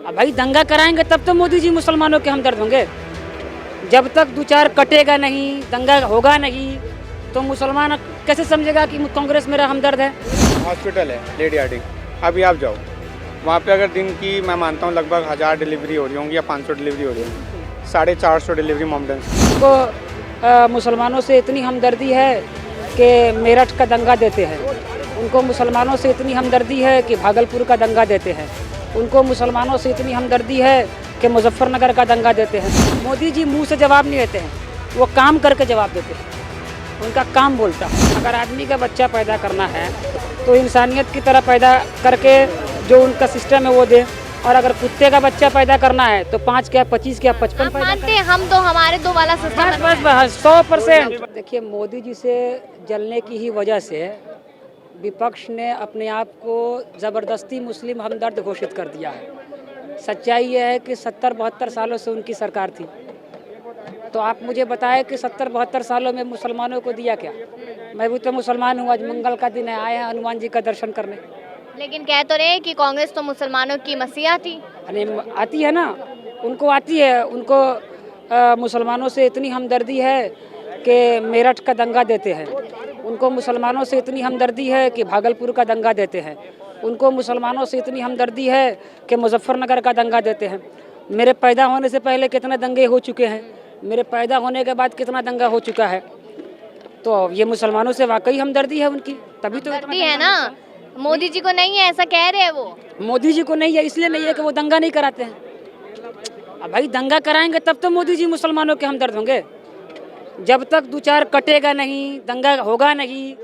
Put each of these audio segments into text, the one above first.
अब भाई दंगा कराएंगे तब तो मोदी जी मुसलमानों के हमदर्द होंगे। जब तक दो चार कटेगा नहीं, दंगा होगा नहीं, तो मुसलमान कैसे समझेगा कि कांग्रेस मेरा हमदर्द है। हॉस्पिटल है लेडी हार्डिंग, अभी आप जाओ वहाँ पे, अगर दिन की मैं मानता हूँ लगभग 1000 डिलीवरी हो रही होंगी या 500 डिलीवरी हो रही होंगी, 450 डिलीवरी मोमडन। उनको मुसलमानों से इतनी हमदर्दी है कि मेरठ का दंगा देते हैं। उनको मुसलमानों से इतनी हमदर्दी है कि भागलपुर का दंगा देते हैं। उनको मुसलमानों से इतनी हमदर्दी है कि मुजफ्फरनगर का दंगा देते हैं। मोदी जी मुंह से जवाब नहीं देते हैं, वो काम करके जवाब देते हैं। उनका काम बोलता है। अगर आदमी का बच्चा पैदा करना है तो इंसानियत की तरह पैदा करके जो उनका सिस्टम है वो दे, और अगर कुत्ते का बच्चा पैदा करना है तो 5 क्या 25 क्या 55 पैदा मानते हैं हम तो हमारे दो वाला सिस्टम बस 100%। देखिए मोदी जी से जलने की ही वजह से विपक्ष ने अपने आप को ज़बरदस्ती मुस्लिम हमदर्द घोषित कर दिया है। सच्चाई यह है कि 70-72 सालों से उनकी सरकार थी, तो आप मुझे बताएं कि 70-72 सालों में मुसलमानों को दिया क्या। मैं भी तो मुसलमान हूँ, आज मंगल का दिन है, आए हैं हनुमान जी का दर्शन करने। लेकिन कह तो रहे कि कांग्रेस तो मुसलमानों की मसीहा थी। अरे आती है ना, उनको आती है। उनको मुसलमानों से इतनी हमदर्दी है कि मेरठ का दंगा देते हैं। उनको मुसलमानों से इतनी हमदर्दी है कि भागलपुर का दंगा देते हैं। उनको मुसलमानों से इतनी हमदर्दी है कि मुजफ्फरनगर का दंगा देते हैं। मेरे पैदा होने से पहले कितने दंगे हो चुके हैं, मेरे पैदा होने के बाद कितना दंगा हो चुका है। तो ये मुसलमानों से वाकई हमदर्दी है उनकी, तभी तो करती है ना। मोदी जी को नहीं है ऐसा कह रहे हैं वो। मोदी जी को नहीं है इसलिए नहीं है कि वो दंगा नहीं कराते हैं। अब भाई दंगा कराएंगे तब तो मोदी जी मुसलमानों के हमदर्द होंगे। जब तक दो चार कटेगा नहीं, दंगा होगा नहीं,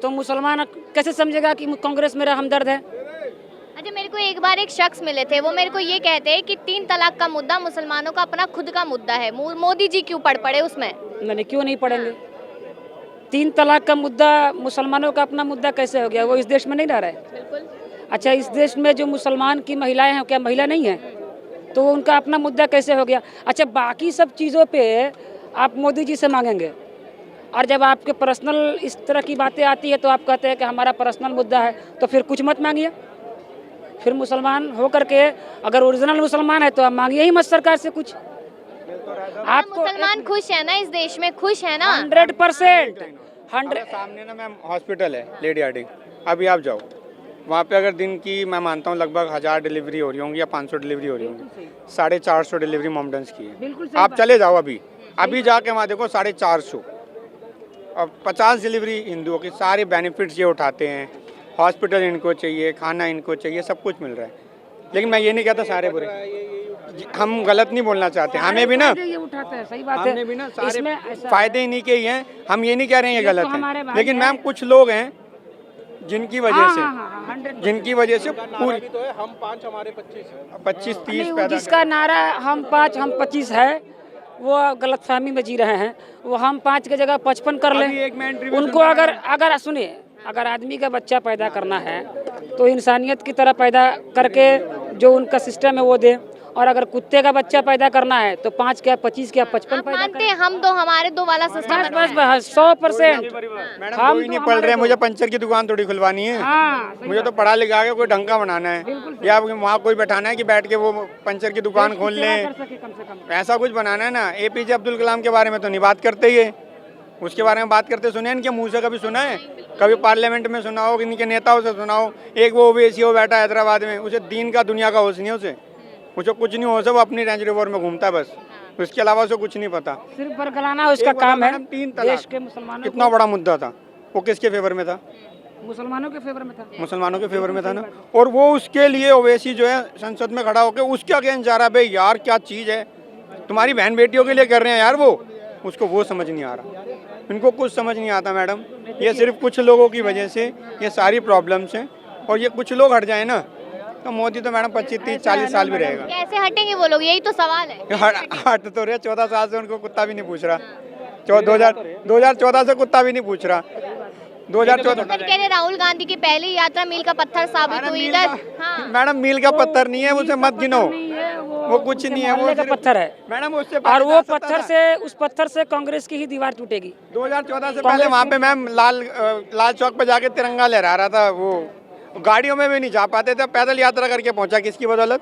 तो मुसलमान कैसे समझेगा कि कांग्रेस मेरा हमदर्द है। अच्छा, मेरे को एक बार एक शख्स मिले थे, वो मेरे को ये कहते हैं कि 3 तलाक का मुद्दा मुसलमानों का अपना खुद का मुद्दा है, मोदी जी क्यों पढ़ पड़े उसमें। मैंने क्यों नहीं पढ़ेंगे। 3 तलाक का मुद्दा मुसलमानों का अपना मुद्दा कैसे हो गया। वो इस देश में नहीं रह रहा है। बिल्कुल। अच्छा, इस देश में जो मुसलमान की महिलाएं हैं, क्या महिला नहीं है, तो उनका अपना मुद्दा कैसे हो गया। अच्छा, बाकी सब चीज़ों पे आप मोदी जी से मांगेंगे, और जब आपके पर्सनल इस तरह की बातें आती है तो आप कहते हैं कि हमारा पर्सनल मुद्दा है, तो फिर कुछ मत मांगिए। फिर मुसलमान हो करके अगर ओरिजिनल मुसलमान है तो आप मांगिए ही मत सरकार से कुछ। आपको मुसलमान खुश है ना, इस देश में खुश है ना। 100%। सामने ना मैम हॉस्पिटल है लेडी हार्डिंग, अभी आप जाओ वहाँ पे, अगर दिन की मैं मानता हूँ लगभग 1000 डिलीवरी हो रही होंगी या 500 डिलीवरी हो रही होंगी, 450 डिलीवरी मोमडन की है। आप चले जाओ अभी जाके वहाँ देखो 450 और 50 डिलीवरी हिंदुओं की। सारे बेनिफिट्स ये उठाते हैं, हॉस्पिटल इनको चाहिए, खाना इनको चाहिए, सब कुछ मिल रहा है। लेकिन मैं ये नहीं कहता सारे बुरे, हम गलत नहीं बोलना चाहते। हमें भी ना ये उठाते हैं, सही बात है। हमने भी ना सारे फायदे इन्हीं के ही हैं। हम ये नहीं कह रहे हैं ये गलत है, लेकिन मैम कुछ लोग हैं जिनकी वजह से पूरी तो है हम 5 हमारे 25 30 पैदा। जिसका नारा हम 5 हम 25 है वो गलतफहमी में जी रहे हैं। वो हम 5 की जगह 55 कर लें। उनको अगर सुनिए, अगर आदमी का बच्चा पैदा करना है तो इंसानियत की तरह पैदा करके जो उनका सिस्टम है वो दे, और अगर कुत्ते का बच्चा पैदा करना है तो 5 क्या 25 क्या 55 पैदा मानते हैं हम तो हमारे दो वाला सिस्टम बस 100%। मैडम कोई नहीं पढ़ रहे, मुझे पंचर की दुकान थोड़ी खुलवानी है। मुझे तो पढ़ा लिखा के कोई ढंग का बनाना है, या वहाँ कोई बैठाना है कि बैठ के वो पंचर की दुकान खोल लें, ऐसा कुछ बनाना है ना। APJ अब्दुल कलाम के बारे में तो नहीं बात करते ही है, उसके बारे में बात करते सुने इनके मुंह से कभी सुना है? कभी पार्लियामेंट में सुना हो, इनके नेताओं से सुनाओ। एक वो ओवैसी हो बैठा हैदराबाद में, उसे दीन का दुनिया का होश नहीं है, उसे कुछ नहीं हो, वो अपनी रेंज रोवर में घूमता है बस, उसके अलावा उसे कुछ नहीं पता। सिर्फ बरगलाना उसका काम है। 3 देश के मुसलमानों कितना बड़ा मुद्दा था, वो किसके फेवर में था? मुसलमानों के फेवर में था। मुसलमानों के फेवर में था ना। और वो उसके लिए ओवैसी जो है संसद में खड़ा होकर उसके अगेंस्ट जा रहा है। भाई यार क्या चीज़ है, तुम्हारी बहन बेटियों के लिए कर रहे हैं यार, वो उसको वो समझ नहीं आ रहा। इनको कुछ समझ नहीं आता मैडम। ये सिर्फ कुछ लोगों की वजह से ये सारी प्रॉब्लम्स हैं, और ये कुछ लोग हट जाए ना तो मोदी तो मैडम 25 30 40 साल भी रहेगा। कैसे हटेंगे वो लोग, यही तो सवाल है। हट तो रहे, 14 साल से उनको कुत्ता भी नहीं पूछ रहा। 2014 से कुत्ता भी नहीं पूछ रहा। 2014 राहुल गांधी की पहली यात्रा मील का पत्थर साबित हुई इधर। मैडम मील का पत्थर नहीं है, उसे मत गिनो, वो कुछ नहीं है, वो पत्थर है मैडम। उससे और वो पत्थर से, उस पत्थर से कांग्रेस की ही दीवार टूटेगी। 2014 से पहले वहाँ पे मैम लाल चौक पे जाके तिरंगा लहरा रहा था। वो गाड़ियों में भी नहीं जा पाते थे, पैदल यात्रा करके पहुंचा, किसकी बदौलत?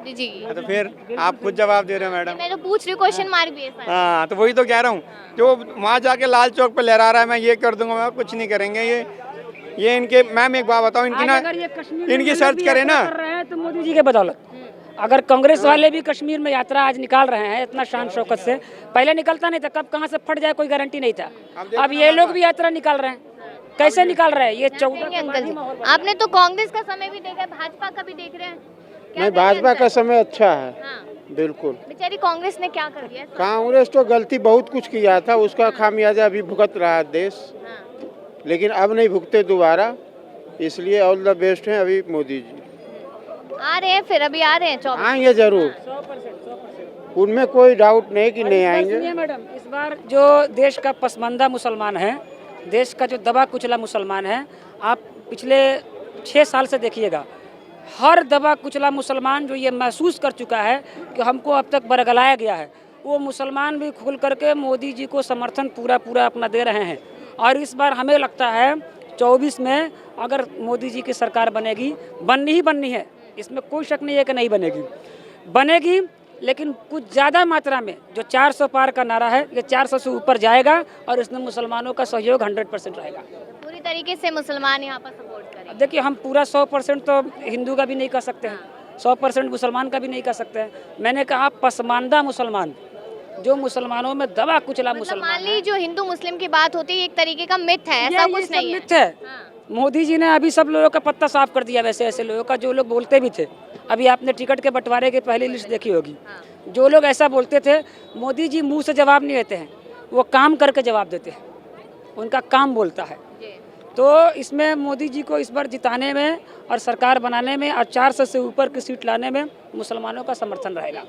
मोदी जी की। तो फिर आप खुद जवाब दे रहे हो मैडम। मैं तो पूछ रही हूँ, क्वेश्चन मार्क भी है सर। हाँ तो वही तो कह रहा हूँ, जो वहाँ जाके लाल चौक पे लहरा रहा है मैं ये कर दूंगा, मैं कुछ नहीं करेंगे ये इनके। मैम एक बात बताओ, इनकी ना अगर ये कश्मीर में इनकी मतलब सर्च भी करें यात्रा ना। कर रहे हैं तो मोदी जी के बदौलत। अगर कांग्रेस वाले भी कश्मीर में यात्रा आज निकाल रहे हैं इतना शान शौकत से, पहले निकलता नहीं था, कब कहाँ से फट जाए कोई गारंटी नहीं था। अब ये लोग भी यात्रा निकाल रहे हैं, कैसे निकाल रहे हैं ये 14 के अंकल बाद ही जी, माहौल आपने तो कांग्रेस का समय भी देखा है, भाजपा का भी देख रहे हैं, क्या नहीं, करिए भाजपा का अंकल? समय अच्छा है, हाँ, बिल्कुल। बेचारी कांग्रेस ने क्या कर दिया सर? कांग्रेस तो गलती बहुत कुछ किया था, उसका खामियाजा अभी भुगत रहा है देश, हाँ, लेकिन अब नहीं भुगते दोबारा, इसलिए ऑल द बेस्ट हैं अभी मोदी जी। आ रहे हैं, फिर अभी आ रहे हैं 24। आएंगे जरूर, 100%। उनमें कोई डाउट नहीं कि नहीं इस बार आएंगे। सुनिए मैडम, इस बार जो देश का पसमानदा मुसलमान है, देश का जो दबा कुचला मुसलमान है, आप पिछले 6 साल से देखिएगा, हर दबा कुचला मुसलमान जो ये महसूस कर चुका है कि हमको अब तक बरगलाया गया है, वो मुसलमान भी खुल करके मोदी जी को समर्थन पूरा अपना दे रहे हैं। और इस बार हमें लगता है 24 में अगर मोदी जी की सरकार बनेगी, बननी है, इसमें कोई शक नहीं है कि नहीं बनेगी, लेकिन कुछ ज़्यादा मात्रा में जो 400 पार का नारा है, ये 400 से ऊपर जाएगा और इसमें मुसलमानों का सहयोग 100% रहेगा। पूरी तरीके से मुसलमान यहाँ पर सपोर्ट करें। अब देखिए, हम पूरा 100% तो हिंदू का भी नहीं कर सकते हैं, 100% मुसलमान का भी नहीं कर सकते हैं। मैंने कहा पसमानदा मुसलमान, जो मुसलमानों में दबा कुचला मतलब मुसलमान मान ली जो हिंदू मुस्लिम की बात होती है, एक तरीके का मिथ है, ऐसा ये कुछ सब नहीं है। मिथ है। हाँ, मोदी जी ने अभी सब लोगों का पत्ता साफ कर दिया, वैसे ऐसे लोगों का जो लोग बोलते भी थे। अभी आपने टिकट के बंटवारे की पहली लिस्ट देखी होगी, जो लोग ऐसा बोलते थे, मोदी जी मुंह से जवाब नहीं देते हैं, वो काम करके जवाब देते हैं, उनका काम बोलता है। जी। तो इसमें मोदी जी को इस बार जिताने में और सरकार बनाने में और 400 से ऊपर की सीट लाने में मुसलमानों का समर्थन रहेगा।